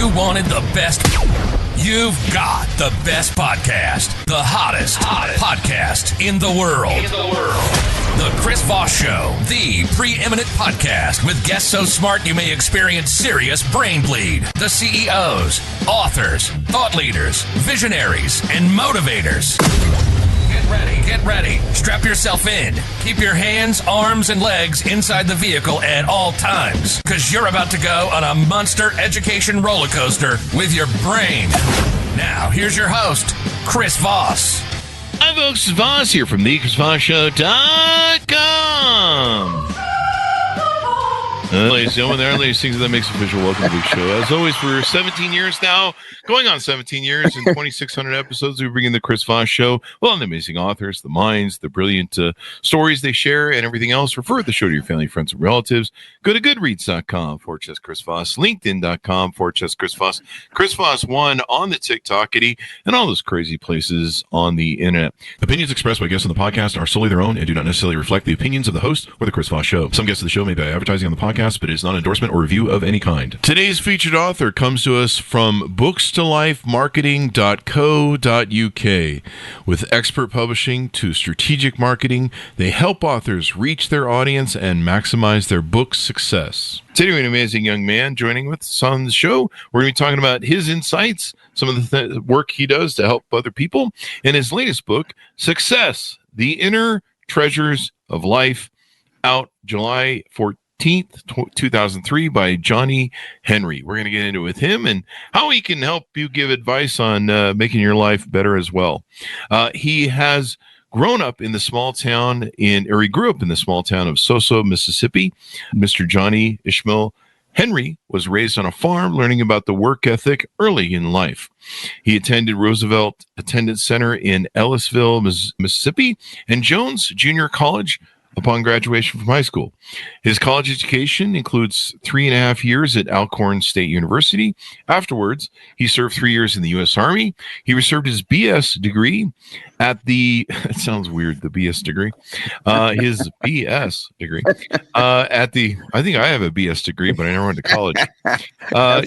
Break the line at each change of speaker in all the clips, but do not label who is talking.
you wanted the best, you've got the best podcast. The hottest podcast in the world. The Chris Voss Show, the preeminent podcast with guests so smart you may experience serious brain bleed. The CEOs, authors, thought leaders, visionaries, and motivators. Get ready. Strap yourself in. Keep your hands, arms, and legs inside the vehicle at all times, because you're about to go on a monster education roller coaster with your brain. Now, here's your host, Chris Voss.
Hi, folks. It's Voss here from thechrisvossshow.com. Ladies and gentlemen, there are ladies things that makes official. Welcome to the show. As always, for 17 years now, going on 17 years and 2,600 episodes, we bring in the Chris Voss Show. Well, the amazing authors, the minds, the brilliant stories they share, and everything else. Refer the show to your family, friends, and relatives. Go to goodreads.com/Chris Voss, LinkedIn.com/Chris Voss, Chris Voss 1 on the TikTokity, and all those crazy places on the internet. Opinions expressed by guests on the podcast are solely their own and do not necessarily reflect the opinions of the host or the Chris Voss Show. Some guests of the show may be advertising on the podcast, but it is not an endorsement or review of any kind. Today's featured author comes to us from bookstolifemarketing.co.uk. With expert publishing to strategic marketing, they help authors reach their audience and maximize their book success. Today, an amazing young man joining us on the show. We're going to be talking about his insights, some of the work he does to help other people, and his latest book, Success, The Inner Treasures of Life, out July 14th. 2003 by Johnny Henry. We're going to get into it with him and how he can help you give advice on making your life better as well. He has grown up in the small town he grew up in the small town of Soso, Mississippi. Mr. Johnny Ishmael Henry was raised on a farm, learning about the work ethic early in life. He attended Roosevelt Attendance Center in Ellisville, Mississippi, and Jones Junior College upon graduation from high school. His college education includes 3.5 years at Alcorn State University. Afterwards, he served 3 years in the U.S. Army. He received his BS degree at the, it sounds weird, the BS degree, his BS degree at the, I think I have a BS degree, but I never went to college.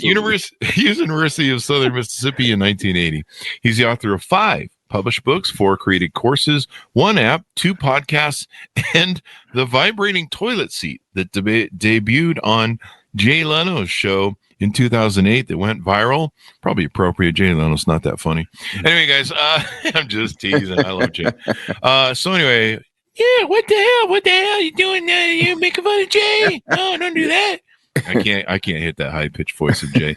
University of Southern Mississippi in 1980. He's the author of 5 published books, 4 created courses, 1 app, 2 podcasts, and the vibrating toilet seat that debuted on Jay Leno's show in 2008 that went viral. Probably appropriate. Jay Leno's not that funny. Anyway, guys, I'm just teasing. I love Jay. So anyway, yeah, what the hell you doing there? You making fun of Jay? No, don't do that. I can't hit that high-pitched voice of Jay.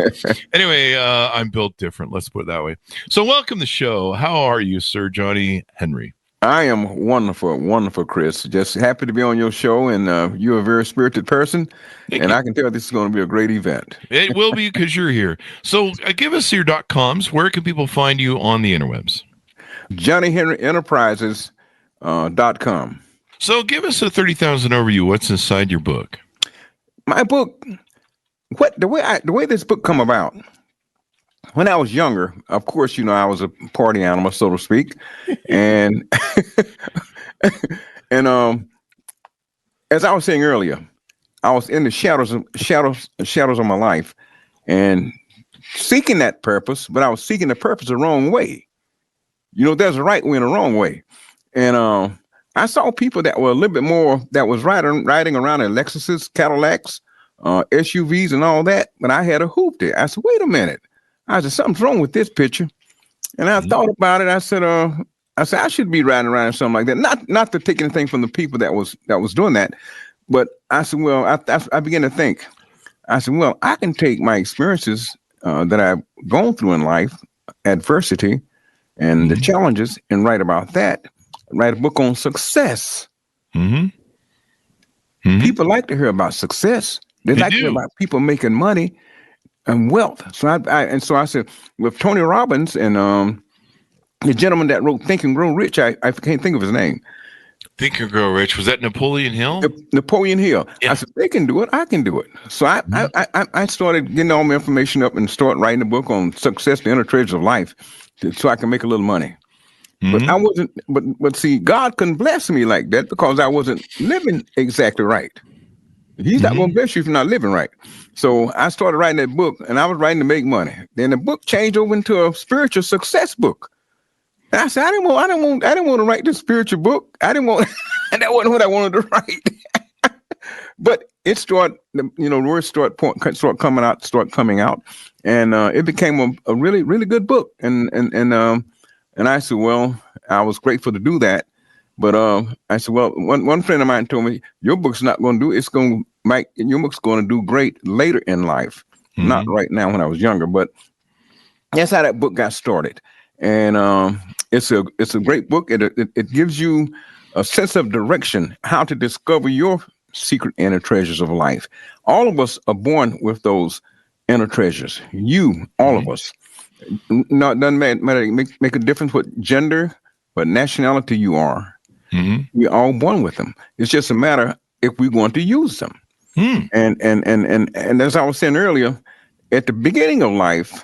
Anyway, I'm built different. Let's put it that way. So welcome to the show. How are you, Sir Johnny Henry?
I am wonderful, Chris. Just happy to be on your show, and you're a very spirited person, and I can tell this is going to be a great event.
It will be because you're here. So give us your .coms. Where can people find you on the interwebs?
JohnnyHenryEnterprises.com.
So give us a 30,000 overview. What's inside your book?
My book, the way this book come about, when I was younger, of course, I was a party animal, so to speak. And as I was saying earlier, I was in the shadows of my life and seeking that purpose, but I was seeking the purpose the wrong way. There's a right way and a wrong way. And I saw people that were a little bit more, that was riding around in Lexuses, Cadillacs, SUVs and all that, but I had a hoop there. I said, wait a minute. I said, something's wrong with this picture. And I thought about it. I said, I should be riding around or something like that. Not to take anything from the people that was doing that. But I said, well, I began to think. I said, well, I can take my experiences that I've gone through in life, adversity and the challenges, and write about that. Write a book on success. People like to hear about success. They like to hear about people making money and wealth. So I said, with Tony Robbins and the gentleman that wrote Think and Grow Rich, I can't think of his name.
Think and Grow Rich. Was that Napoleon Hill?
Napoleon Hill.
Yeah.
I said, they can do it. I can do it. So I started getting all my information up and started writing a book on success, the inner treasures of life, so I can make a little money. But I wasn't, but see, God couldn't bless me like that because I wasn't living exactly right. He's not going to bless you if you're not living right. So I started writing that book, and I was writing to make money. Then the book changed over into a spiritual success book. And I said, I didn't want to write this spiritual book. I didn't want, and that wasn't what I wanted to write. But it started, the words start coming out, and it became a really, really good book. And I said, well, I was grateful to do that. But I said, well, one friend of mine told me, your book's not going to do, your book's going to do great later in life, not right now when I was younger. But that's how that book got started. And it's a great book. It gives you a sense of direction, how to discover your secret inner treasures of life. All of us are born with those inner treasures. All of us. No, it doesn't make a difference what gender, what nationality you are. We're all born with them. It's just a matter if we want to use them. And as I was saying earlier, at the beginning of life,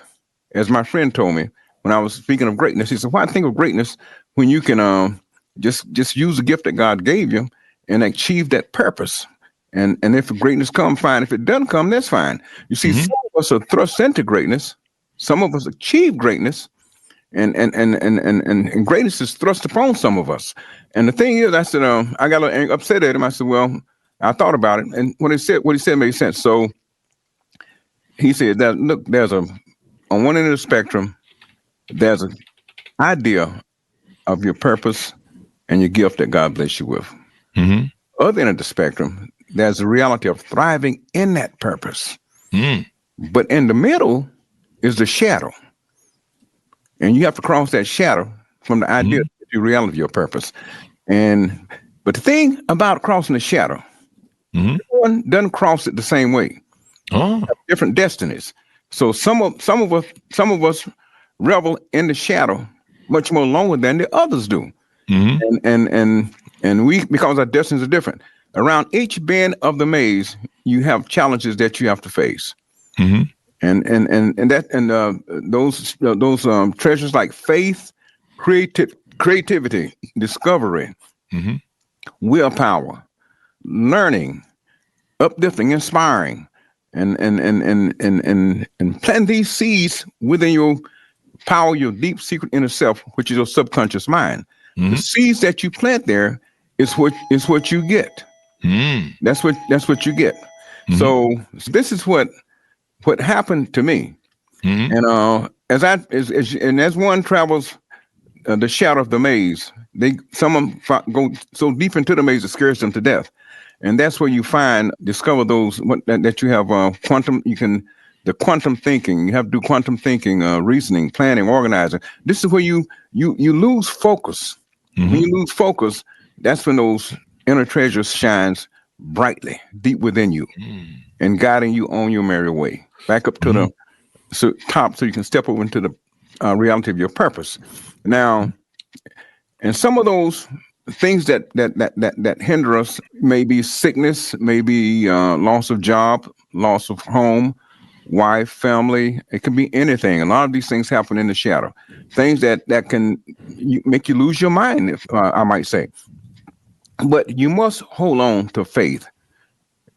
as my friend told me, when I was speaking of greatness, he said, why think of greatness when you can just use the gift that God gave you and achieve that purpose? And if greatness comes, fine. If it doesn't come, that's fine. You see, some of us are thrust into greatness. Some of us achieve greatness. And greatness is thrust upon some of us. And the thing is, I said, I got a little upset at him. I said, well, I thought about it, and what he said made sense. So he said that, look, on one end of the spectrum, there's an idea of your purpose and your gift that God bless you with. Other end of the spectrum, there's the reality of thriving in that purpose. But in the middle is the shadow. And you have to cross that shadow from the idea to the reality of your purpose. But the thing about crossing the shadow, everyone doesn't cross it the same way. Have different destinies. So some of us revel in the shadow much more longer than the others do. And we, because our destinies are different. Around each bend of the maze, you have challenges that you have to face. Those treasures like faith, creativity, discovery, willpower, learning, uplifting, inspiring, and plant these seeds within your power, your deep secret inner self, which is your subconscious mind. The seeds that you plant there is what you get. That's what you get. So this is what happened to me. And as one travels the shadow of the maze, some of them go so deep into the maze it scares them to death. And that's where you discover those that you have the quantum thinking. You have to do quantum thinking, reasoning, planning, organizing. This is where you lose focus. When you lose focus, that's when those inner treasures shines brightly deep within you and guiding you on your merry way back up to the top, so you can step over into the reality of your purpose. Now, and some of those things that hinder us may be sickness, maybe loss of job, loss of home, wife, family. It can be anything. A lot of these things happen in the shadow. Things that can make you lose your mind, if I might say. But you must hold on to faith.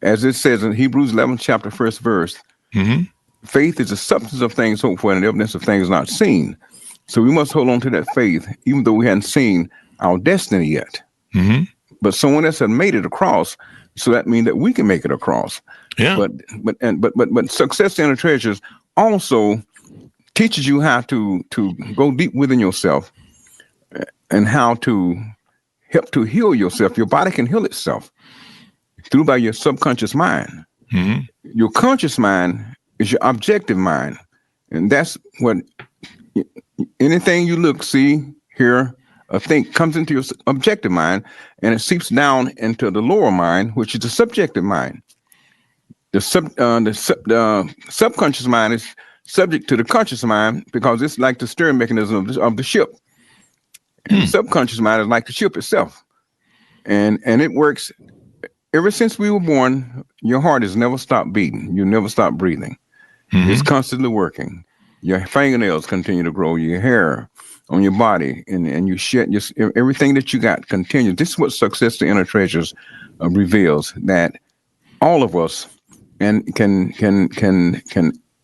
As it says in Hebrews 11, chapter 1st verse, faith is the substance of things hoped for and the evidence of things not seen. So we must hold on to that faith, even though we hadn't seen our destiny yet. But someone else had made it across, so that means that we can make it across. Yeah. But Success Inner Treasures also teaches you how to go deep within yourself and how to help to heal yourself. Your body can heal itself by your subconscious mind. Your conscious mind is your objective mind. And that's what anything you look, see, hear, or think comes into your objective mind, and it seeps down into the lower mind, which is the subjective mind. The subconscious mind is subject to the conscious mind because it's like the steering mechanism of the ship. And the subconscious mind is like the ship itself. And it works ever since we were born. Your heart has never stopped beating. You never stop breathing. It's constantly working. Your fingernails continue to grow, your hair on your body, and you shed everything that you got continues. This is what Success to Inner Treasures reveals, that all of us, and can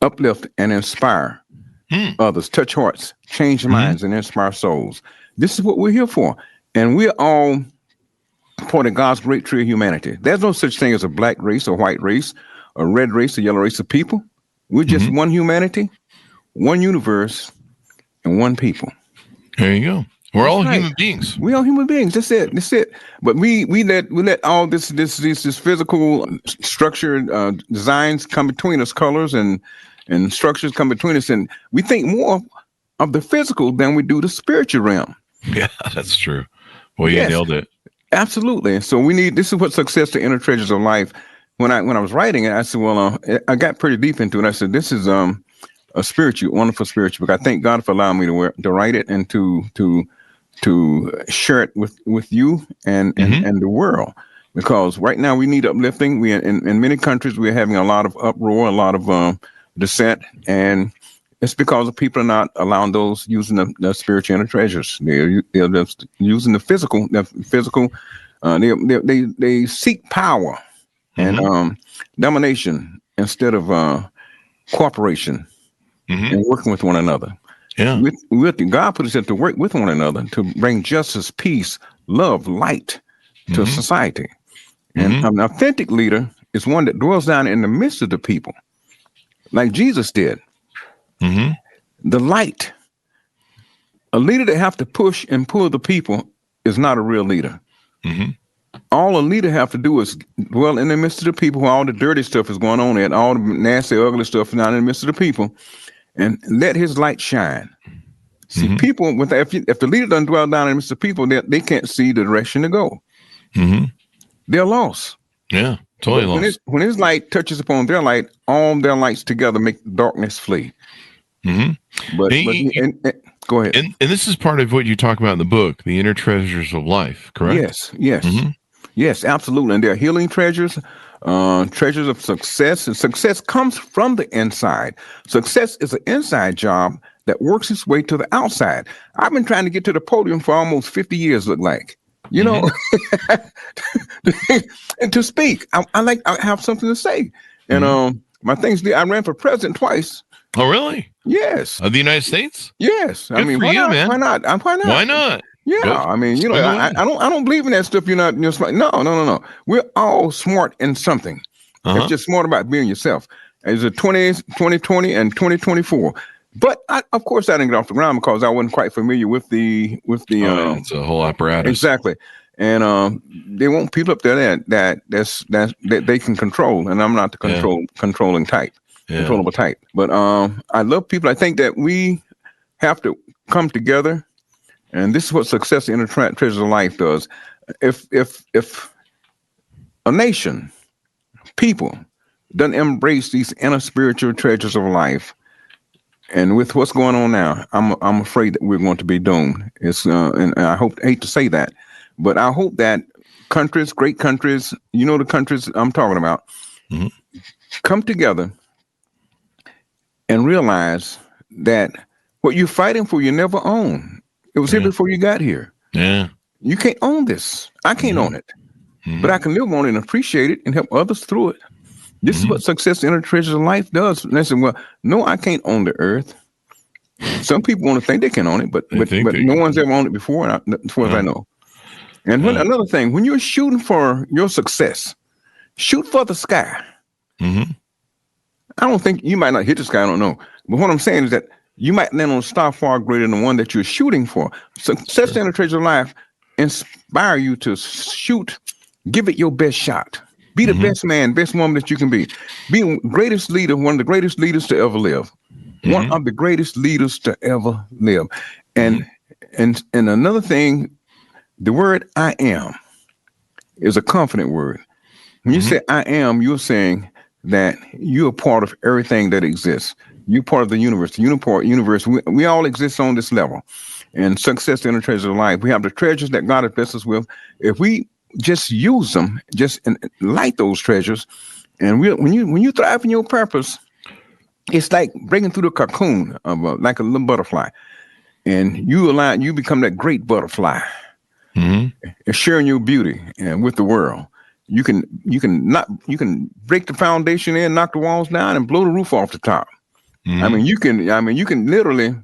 uplift and inspire others, touch hearts, change minds, and inspire souls. This is what we're here for. And we're all part of God's great tree of humanity. There's no such thing as a black race, a white race, a red race, a yellow race of people. We're just one humanity, one universe, and one people.
There you go. We're
That's
all
right.
human beings.
We are human beings. That's it. That's it. But we let all this physical structure designs come between us, colors and structures come between us, and we think more of the physical than we do the spiritual realm.
Yeah, that's true. Well, you nailed it.
Absolutely. So this is what success, the inner treasures of life. When I was writing it, I said, well, I got pretty deep into it. I said, this is a wonderful spiritual book. I thank God for allowing me to write it and to share it with you and the world. Because right now we need uplifting. We in many countries we're having a lot of uproar, a lot of dissent, and it's because people are not allowing those using the spiritual inner treasures. They're just using the physical. They seek power and domination instead of cooperation and working with one another.
Yeah,
God put us to work with one another to bring justice, peace, love, light to society. And an authentic leader is one that dwells down in the midst of the people, like Jesus did. The light. A leader that have to push and pull the people is not a real leader. All a leader have to do is dwell in the midst of the people where all the dirty stuff is going on and all the nasty, ugly stuff is not in the midst of the people, and let his light shine. See, people, if the leader doesn't dwell down in the midst of people, they can't see the direction to go. They're lost.
Yeah, totally lost.
When his light touches upon their light, all their lights together make darkness flee. But go ahead.
And this is part of what you talk about in the book, the inner treasures of life, correct?
Yes, absolutely. And they're healing treasures, treasures of success. And success comes from the inside. Success is an inside job that works its way to the outside. I've been trying to get to the podium for almost 50 years, look like. You know, and to speak, I have something to say. And my things, I ran for president twice.
Oh, really?
Yes.
Of the United States?
Yes.
Good for you, man.
Why not? Why not?
Why not?
Yeah.
Good.
I mean, I don't believe in that stuff. You're smart. No. We're all smart in something. It's just smart about being yourself. It's a 2020 and 2024. But of course, I didn't get off the ground because I wasn't quite familiar with the.
It's a whole apparatus.
Exactly, and they want people up there that they can control, and I'm not the controlling type, controllable type. But I love people. I think that we have to come together, and this is what success in the treasures of life does. If a nation, people, doesn't embrace these inner spiritual treasures of life. And with what's going on now, I'm afraid that we're going to be doomed. And I hate to say that, but I hope that countries, great countries, the countries I'm talking about, come together and realize that what you're fighting for, you never own. It was here before you got here.
Yeah,
you can't own this. I can't own it, but I can live on it and appreciate it and help others through it. This is what success in the treasures of life does. And they say, well, no, I can't own the earth. Some people want to think they can own it, but no one's ever owned it before, as far as I know. And another thing, when you're shooting for your success, shoot for the sky. I don't think you might not hit the sky, I don't know. But what I'm saying is that you might land on a star far greater than the one that you're shooting for. Success in the treasures of life inspire you to shoot, give it your best shot. Be the best man, best woman that you can be. Be the greatest leader, one of the greatest leaders to ever live. One of the greatest leaders to ever live. And another thing, the word I am is a confident word. When you say I am, you're saying that you're part of everything that exists. You're part of the universe. The universe, we all exist on this level. And success in the treasures of life. We have the treasures that God has blessed us with. If we just use them, and light those treasures. And when you thrive in your purpose, it's like breaking through the cocoon of like a little butterfly, and you become that great butterfly, and sharing your beauty with the world. You can break the foundation in, knock the walls down, and blow the roof off the top. I mean, you can literally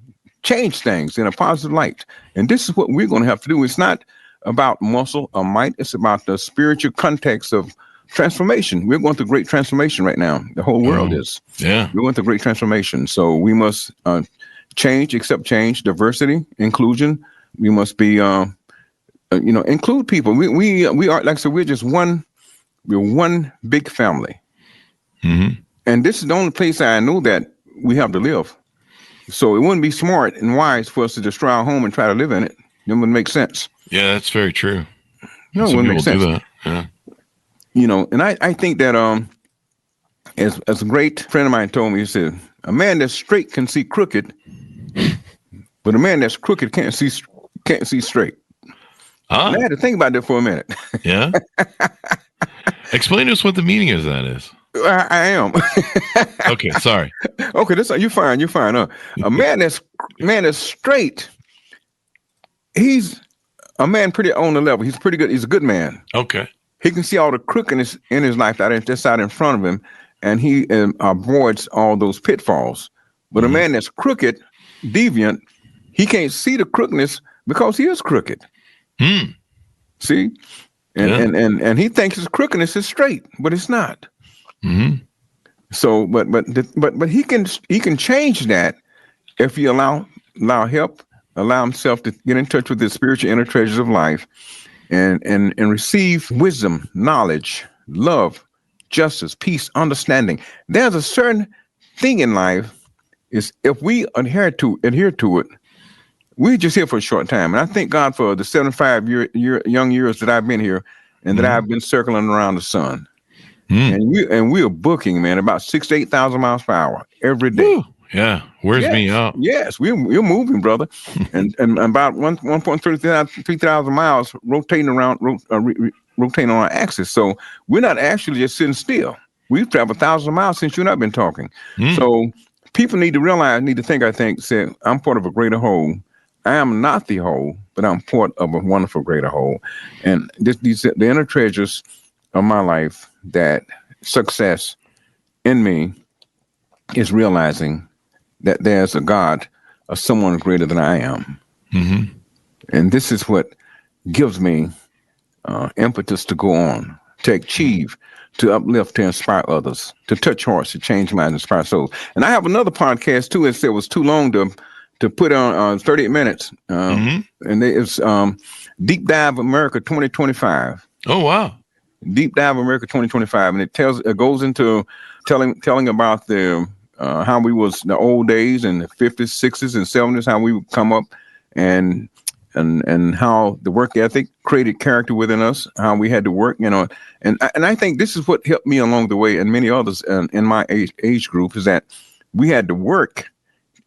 change things in a positive light. And this is what we're going to have to do. It's not about muscle or might. It's about the spiritual context of transformation. We're going through great transformation right now. The whole world is.
Yeah.
We're going through great transformation. So we must change, accept change, diversity, inclusion. We must be, include people. We are, like I said, we're one big family. And this is the only place I know that we have to live. So it wouldn't be smart and wise for us to destroy our home and try to live in it. It wouldn't make sense.
Yeah, that's very true.
No, it wouldn't make sense. Do that. Yeah. And I think that as a great friend of mine told me, he said, a man that's straight can see crooked, but a man that's crooked can't see straight.
Huh?
And I had to think about that for a minute.
Yeah. Explain to us what the meaning of that is.
I am.
Okay, sorry.
Okay, you're fine. You're fine. A man that's straight. He's a man pretty on the level. He's pretty good. He's a good man.
Okay.
He can see all the crookedness in his life that's out in front of him, and he avoids all those pitfalls. But a man that's crooked, deviant, he can't see the crookedness because he is crooked. See, and he thinks his crookedness is straight, but it's not. So, but he can change that if he allow help, allow himself to get in touch with the spiritual inner treasures of life, and receive wisdom, knowledge, love, justice, peace, understanding. There's a certain thing in life is if we adhere to it, we're just here for a short time. And I thank God for the 75 young years that I've been here and that I've been circling around the sun. And we are booking, man, about 6,000 to 8,000 miles per hour every day.
Woo. Yeah, wears me out.
Yes, we're moving, brother, and about 1.3 miles rotating around, rotating on our axis. So we're not actually just sitting still. We've traveled 1,000 miles since you and I've been talking. So people need to think, say, I'm part of a greater whole. I am not the whole, but I'm part of a wonderful greater whole. And the inner treasures of my life, that success in me is realizing that there's a God, or someone greater than I am. And this is what gives me impetus to go on, to achieve, to uplift, to inspire others, to touch hearts, to change minds, inspire souls. And I have another podcast too. It said it was too long to put on 38 minutes. And it's Deep Dive America 2025.
Oh, wow.
Deep Dive America 2025. And it goes into telling about the how we was the old days and the 50s, 60s, and 70s, how we would come up and how the work ethic created character within us, how we had to work, and I think this is what helped me along the way, and many others in my age group, is that we had to work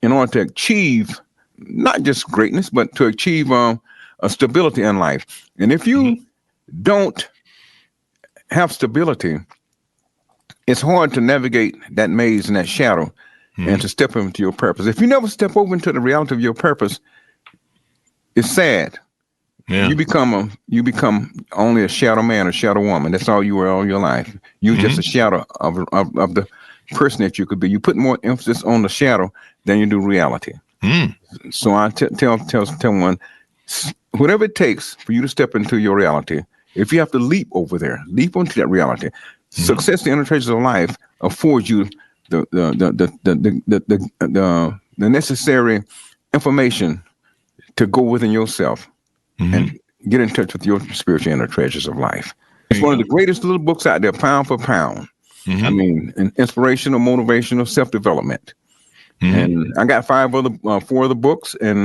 in order to achieve not just greatness, but to achieve a stability in life. And if you don't have stability, it's hard to navigate that maze and that shadow and to step into your purpose. If you never step over into the reality of your purpose, it's sad. Yeah. You become only a shadow man or shadow woman. That's all you were all your life. You're just a shadow of the person that you could be. You put more emphasis on the shadow than you do reality. So I tell one, whatever it takes for you to step into your reality, if you have to leap over there, leap into that reality. Success, the inner treasures of life, affords you the necessary information to go within yourself and get in touch with your spiritual inner treasures of life. It's one of the greatest little books out there, pound for pound. I mean, inspirational, motivational, self-development. And I got 4 other books. And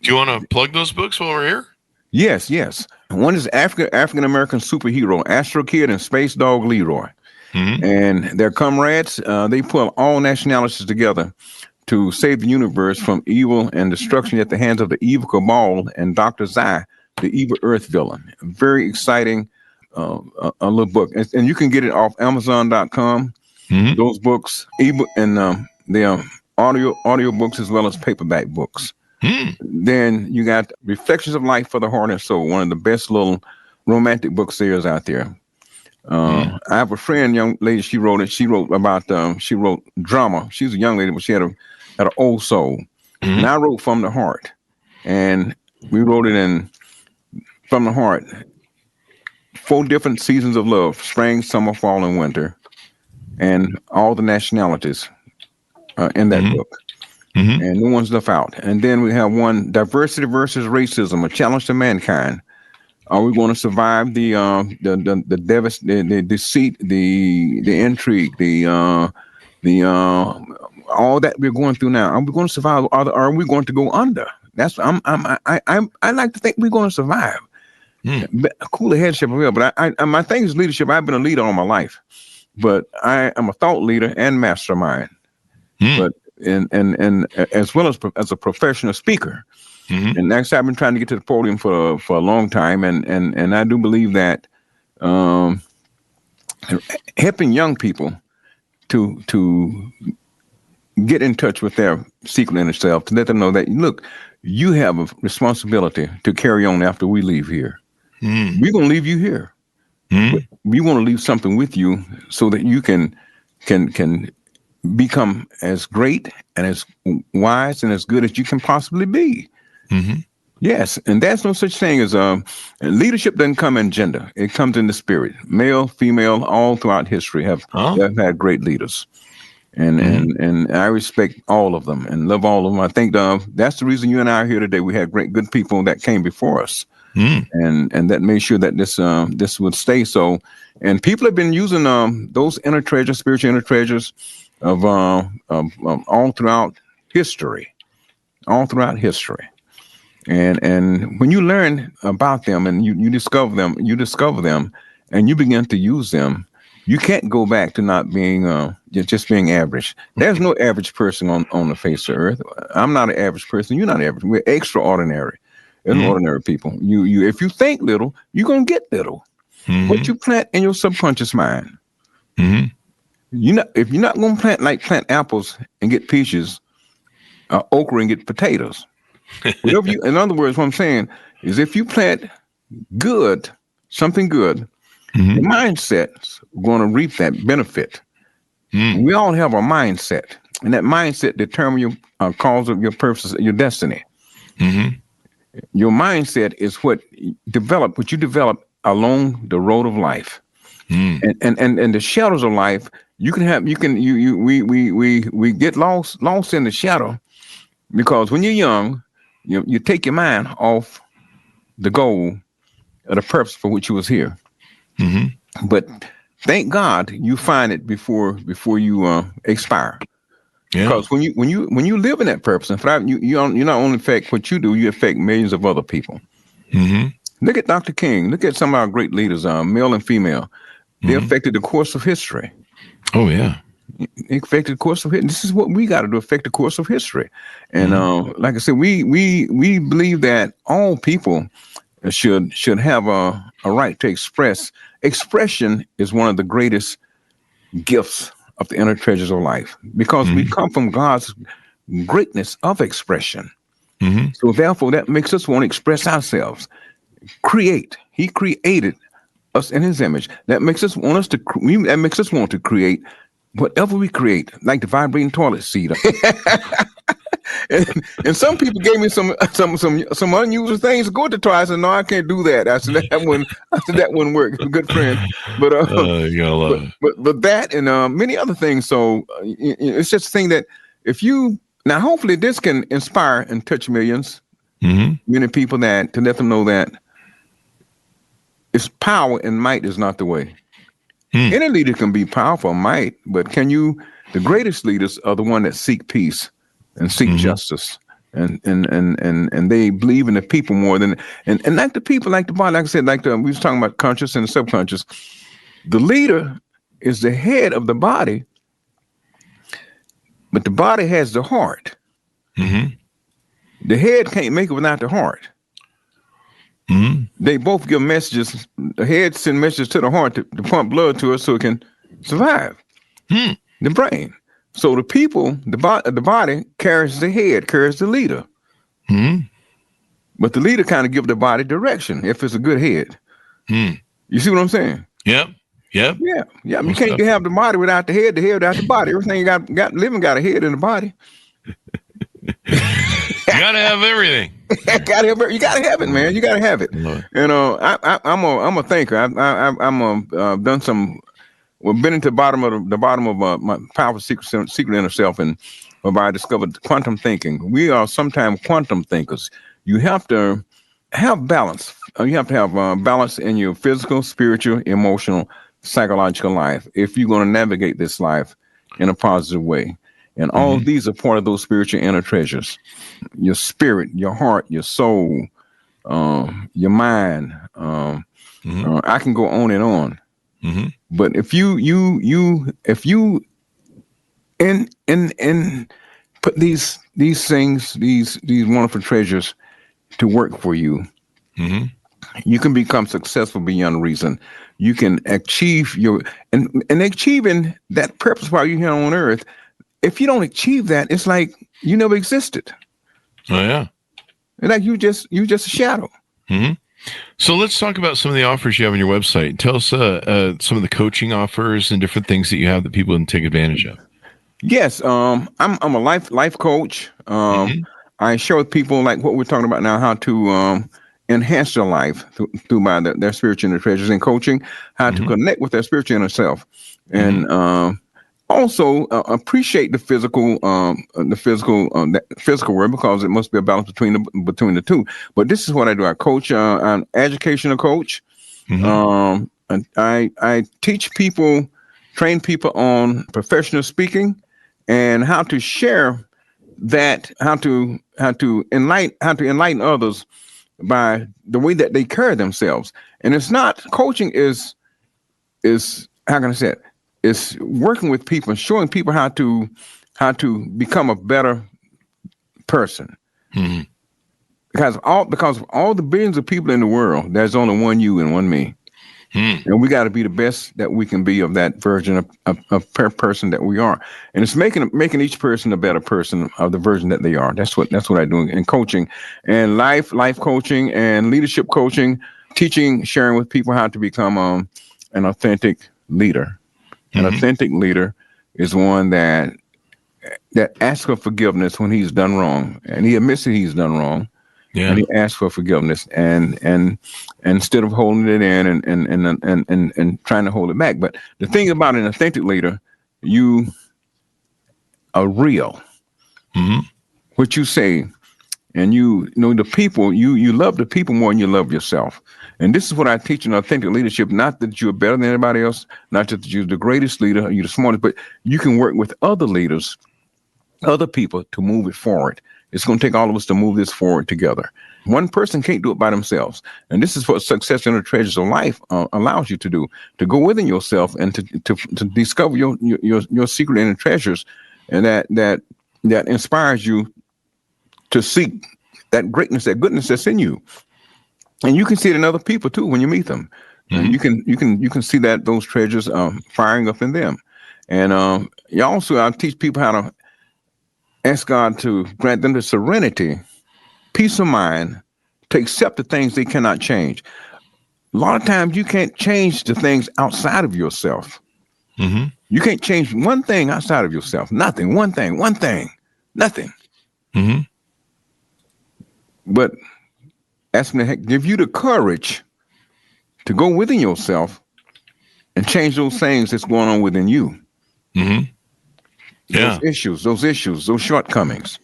do you want to plug those books while we're here?
Yes. One is African American Superhero, Astro Kid and Space Dog Leroy. And their comrades, they pull all nationalities together to save the universe from evil and destruction at the hands of the evil cabal and Dr. Zai, the evil Earth villain. Very exciting a little book. And you can get it off Amazon.com. Those books, ebook, and the audio books as well as paperback books. Then you got Reflections of Life for the Heart and Soul, one of the best little romantic book series out there. I have a friend, young lady. She wrote it. She wrote about. She wrote drama. She's a young lady, but she had an old soul. And I wrote from the heart, and we wrote it in from the heart. 4 different seasons of love: spring, summer, fall, and winter, and all the nationalities in that book. And no one's left out. And then we have one: diversity versus racism, a challenge to mankind. Are we going to survive the deceit, the intrigue, the all that we're going through now? Are we going to survive? Or are we going to go under? That's I like to think we're going to survive. Cooler headship, but I my thing is leadership. I've been a leader all my life, but I am a thought leader and mastermind. But and as well as a professional speaker. And actually, I've been trying to get to the podium for a long time, and I do believe that helping young people to get in touch with their secret inner self, to let them know that, look, you have a responsibility to carry on after we leave here. We're gonna leave you here. But we want to leave something with you so that you can become as great and as wise and as good as you can possibly be. Yes, and there's no such thing as leadership doesn't come in gender. It comes in the spirit. Male, female, all throughout history have had great leaders. And I respect all of them and love all of them. I think that's the reason you and I are here today. We had good people that came before us. And that made sure that this would stay so. And people have been using those inner treasures, spiritual inner treasures of all throughout history. And when you learn about them and you discover them and you begin to use them, you can't go back to not being just being average. There's no average person on the face of earth. I'm not an average person. You're not average. We're extraordinary. And ordinary people. You if you think little, you're gonna get little. What you plant in your subconscious mind. If you're not gonna plant apples and get peaches, okra and get potatoes. Whatever in other words, what I'm saying is, if you plant something good, your mindset's going to reap that benefit. We all have a mindset, and that mindset determines your cause of your purpose, your destiny. Your mindset is what you develop along the road of life, and the shadows of life. We get lost in the shadow, because when you're young, you take your mind off the goal or the purpose for which you was here. But thank God you find it before you expire. Because when you live in that purpose, in fact, you not only affect what you do, you affect millions of other people. Look at Dr. King. Look at some of our great leaders, male and female. They affected the course of history.
Oh yeah.
It affected the course of history. This is what we got to do: affect the course of history. And like I said, we believe that all people should have a right to express. Expression is one of the greatest gifts of the inner treasures of life, because we come from God's greatness of expression. So therefore, that makes us want to express ourselves. Create. He created us in His image. That makes us want to create whatever we create, like the vibrating toilet seat. and some people gave me some unusual things to go to try. I said, no, I can't do that. I said that wouldn't work. Good friend, but
you gotta love it.
But that and many other things. So it's just a thing that now hopefully this can inspire and touch millions, many people, that to let them know that it's power and might is not the way. Any leader can be powerful, might, but the greatest leaders are the one that seek peace and seek justice, and they believe in the people more than and like the people, like the body, like I said, we was talking about conscious and subconscious. The leader is the head of the body, but the body has the heart. The head can't make it without the heart. They both give messages. The head sends messages to the heart to pump blood to us so it can survive. The brain. So the people, the body carries the head, carries the leader. But the leader kind of gives the body direction if it's a good head. You see what I'm saying?
Yep. Yep.
Yeah. You
Most
can't
definitely.
have the body without the head without the body. Everything you got living got a head in the body.
You gotta have everything.
You gotta have it, man. You gotta have it.
Love it.
You know, I'm a thinker. I've done some. Well, been into the bottom of my powerful secret inner self, and whereby I discovered quantum thinking. We are sometimes quantum thinkers. You have to have balance. You have to have balance in your physical, spiritual, emotional, psychological life if you're going to navigate this life in a positive way. And all of these are part of those spiritual inner treasures. Your spirit, your heart, your soul, your mind. I can go on and on. But if you put these things, these wonderful treasures to work for you, you can become successful beyond reason. You can achieve and achieving that purpose while you're here on earth. If you don't achieve that, it's like you never existed.
Oh yeah.
It's like you just a shadow.
So let's talk about some of the offers you have on your website. Tell us some of the coaching offers and different things that you have that people can take advantage of.
Yes, I'm a life coach. I share with people like what we're talking about now, how to enhance their life through their spiritual inner treasures and coaching, how to connect with their spiritual inner self, and also appreciate the physical world, because it must be a balance between the two. But this is what I do. I coach. I'm an educational coach. And I teach people, train people on professional speaking and how to share that, how to enlighten others by the way that they carry themselves. And it's not coaching is how can I say it? It's working with people and showing people how to become a better person. Because of all the billions of people in the world, there's only one you and one me. And we got to be the best that we can be of that version of per person that we are. And it's making each person a better person of the version that they are. That's what I do in coaching and life coaching and leadership coaching, teaching, sharing with people how to become an authentic leader. An authentic leader is one that asks for forgiveness when he's done wrong, and he admits that he's done wrong. Yeah. And he asks for forgiveness, and instead of holding it in and trying to hold it back. But the thing about an authentic leader, you are real. What you say, and you know the people, you love the people more than you love yourself. And this is what I teach in authentic leadership. Not that you're better than anybody else, not that you're the greatest leader, you're the smartest, but you can work with other leaders, other people to move it forward. It's going to take all of us to move this forward together. One person can't do it by themselves. And this is what Success in the Treasures of Life allows you to do, to go within yourself and to discover your secret inner treasures, and that inspires you to seek that greatness, that goodness that's in you. And you can see it in other people too when you meet them. And you can see that those treasures firing up in them. And I teach people how to ask God to grant them the serenity, peace of mind, to accept the things they cannot change. A lot of times you can't change the things outside of yourself. You can't change one thing outside of yourself. Nothing. One thing. Nothing. But ask me to give you the courage to go within yourself and change those things that's going on within you. Those issues, those shortcomings,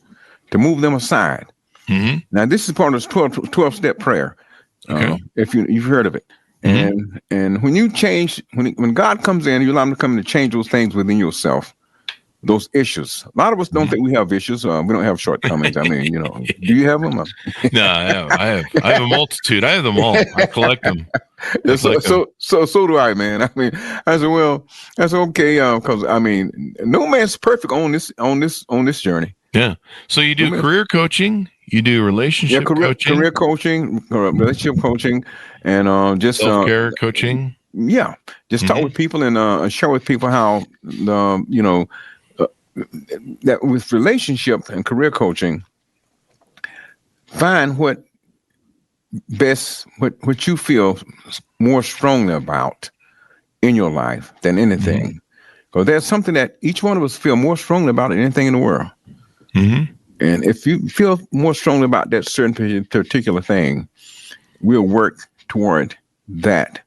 to move them aside. Now, this is part of this 12-step prayer. If you've heard of it. And when you change, when God comes in, you allow him to come in to change those things within yourself, those issues. A lot of us don't think we have issues. We don't have shortcomings. I mean, do you have them?
No, I have a multitude. I have them all. I collect them.
So do I, man. I mean, I said, well, that's okay, because I mean, no man's perfect on this journey.
Yeah. So you do career coaching, you do relationship coaching,
career coaching, relationship coaching, and just
self-care coaching.
Yeah, just talk with people and share with people how that with relationship and career coaching, find what you feel more strongly about, in your life than anything. Because there's something that each one of us feel more strongly about than anything in the world.
Mm-hmm.
And if you feel more strongly about that certain particular thing, we'll work toward that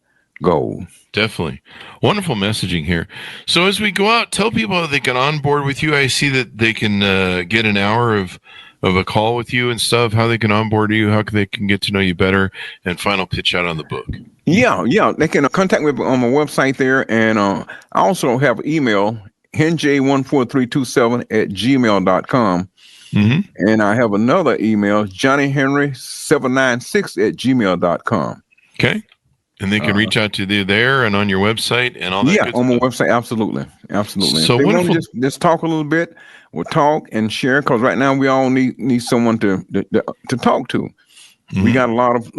goal.
Definitely. Wonderful messaging here. So as we go out, tell people how they can onboard with you. I see that they can get an hour of a call with you and stuff, how they can onboard you, how they can get to know you better, and final pitch out on the book.
Yeah. They can contact me on my website there. And I also have email, henj14327 @gmail.com.
Mm-hmm.
And I have another email, johnnyhenry796 @gmail.com.
Okay. And they can reach out to you there and on your website and all that good
on my
stuff.
website. Absolutely.
So
if they
wonderful.
want to just talk a little bit, we'll talk and share, because right now we all need someone to talk to. Mm-hmm. We got a lot of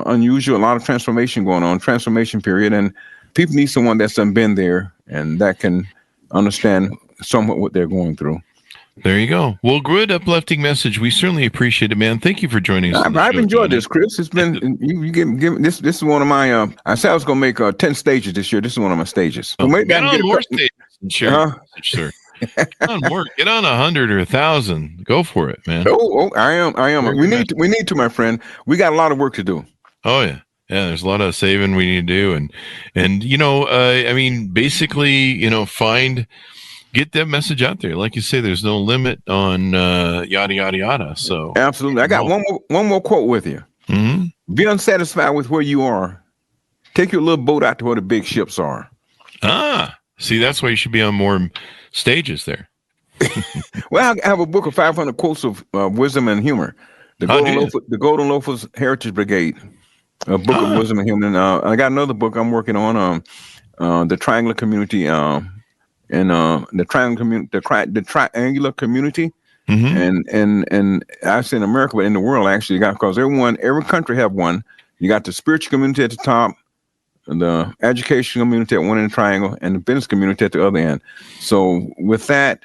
unusual, a lot of transformation going on, transformation period, and people need someone that's been there and that can understand somewhat what they're going through.
There you go. Well, good uplifting message. We certainly appreciate it, man. Thank you for joining us.
I've enjoyed this, Chris. It's been you give this. This is one of my. I said I was going to make 10 stages this year. This is one of my stages. So maybe
get on more stages and share your message, sir. Get on more. Get on 100 or 1,000. Go for it, man.
Oh, I am. We need to, my friend. We got a lot of work to do.
Oh yeah. Yeah, there's a lot of saving we need to do, and I mean, basically, get that message out there. Like you say, there's no limit on yada yada yada. So
absolutely, I got one more quote with you.
Mm-hmm.
Be unsatisfied with where you are. Take your little boat out to where the big ships are.
See, that's why you should be on more stages there.
Well, I have a book of 500 quotes of wisdom and humor. The Golden Loafers Heritage Brigade. A book of wisdom and humor. And I got another book I'm working on. The Triangular Community. And the triangular community, and I say in America, but in the world actually, because every country have one. You got the spiritual community at the top, the education community at one end of the triangle, and the business community at the other end. So with that,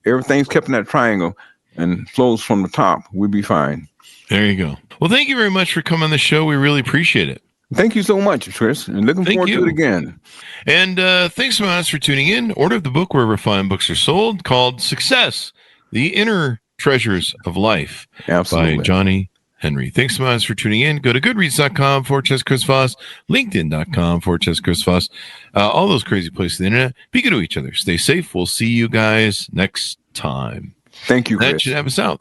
everything's kept in that triangle and flows from the top. We'll be fine.
There you go. Well, thank you very much for coming on the show. We really appreciate it.
Thank you so much, Chris, and looking forward to it again.
And thanks so much for tuning in. Order the book wherever fine books are sold, called Success, The Inner Treasures of Life.
Absolutely.
By Johnny Henry. Thanks so much for tuning in. Go to goodreads.com/Chris Voss, linkedin.com/Chris Voss, all those crazy places on the internet. Be good to each other. Stay safe. We'll see you guys next time.
Thank you, Chris.
That should have us out.